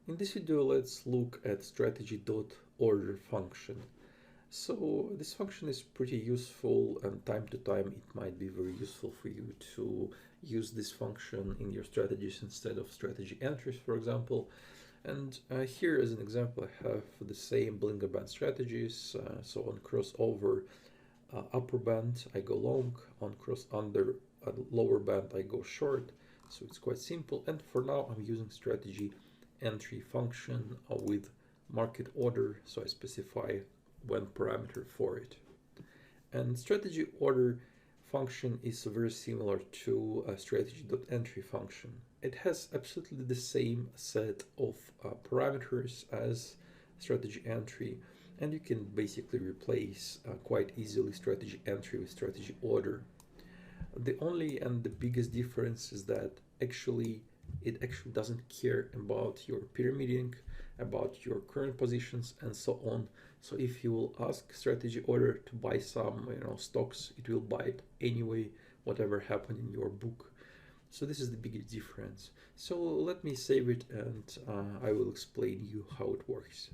In this video, let's look at strategy.order function. So this function is pretty useful, and time to time it might be very useful for you to use this function in your strategies instead of strategy entries, for example. And here as an example, I have the same Blinker band strategies. So on crossover upper band, I go long. On cross under lower band, I go short. So it's quite simple. And for now, I'm using strategy entry function with market order. So I specify one parameter for it. And strategy order function is very similar to a strategy.entry function. It has absolutely the same set of parameters as strategy entry, and you can basically replace quite easily strategy entry with strategy order. The only and the biggest difference is that it actually doesn't care about your pyramiding, about your current positions, and so on. So if you will ask strategy order to buy some stocks, it will buy it anyway, whatever happened in your book. So this is the biggest difference. So let me save it, and I will explain you how it works.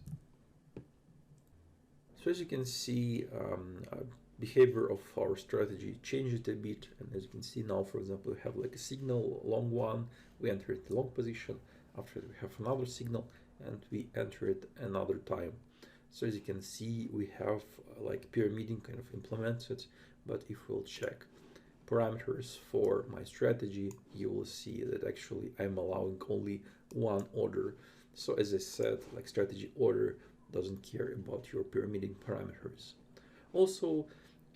So as you can see, behavior of our strategy changed a bit, and as you can see now, for example, we have like a signal, long one, we enter it long position. After that we have another signal, and we enter it another time. So as you can see, we have like pyramiding kind of implemented, but if we'll check parameters for my strategy, you will see that actually I'm allowing only one order. So as I said, like strategy order doesn't care about your pyramiding parameters. Also,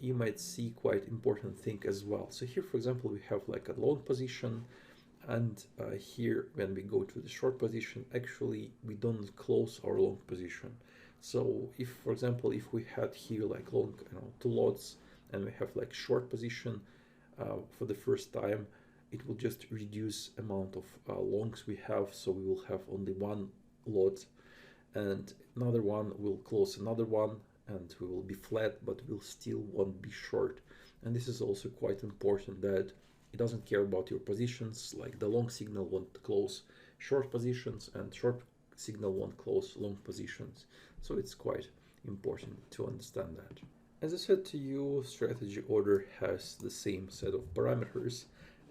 you might see quite important thing as well. So here, for example, we have like a long position, and here when we go to the short position, actually we don't close our long position. So if, for example, if we had here like long, two lots, and we have like short position for the first time, it will just reduce amount of longs we have. So we will have only one lot, and another one will close another one, and we will be flat, but we'll still won't be short. And this is also quite important, that it doesn't care about your positions, like the long signal won't close short positions and short signal won't close long positions. So it's quite important to understand that. As I said to you, strategy order has the same set of parameters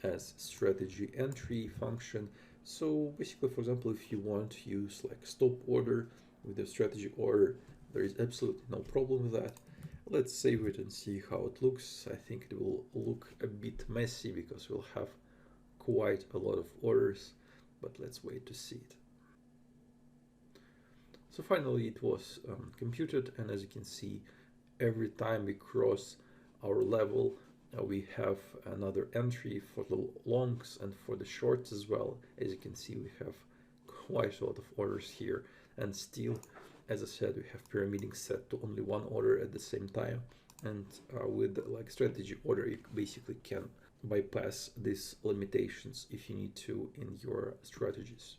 as strategy entry function. So basically, for example, if you want to use like stop order with the strategy order, there is absolutely no problem with that. Let's save it and see how it looks. I think it will look a bit messy because we'll have quite a lot of orders, but let's wait to see it. So finally it was computed, and as you can see, every time we cross our level, we have another entry for the longs and for the shorts as well. As you can see, we have quite a lot of orders here, and still, as I said, we have pyramiding set to only one order at the same time. And with like strategy order, you basically can bypass these limitations if you need to in your strategies.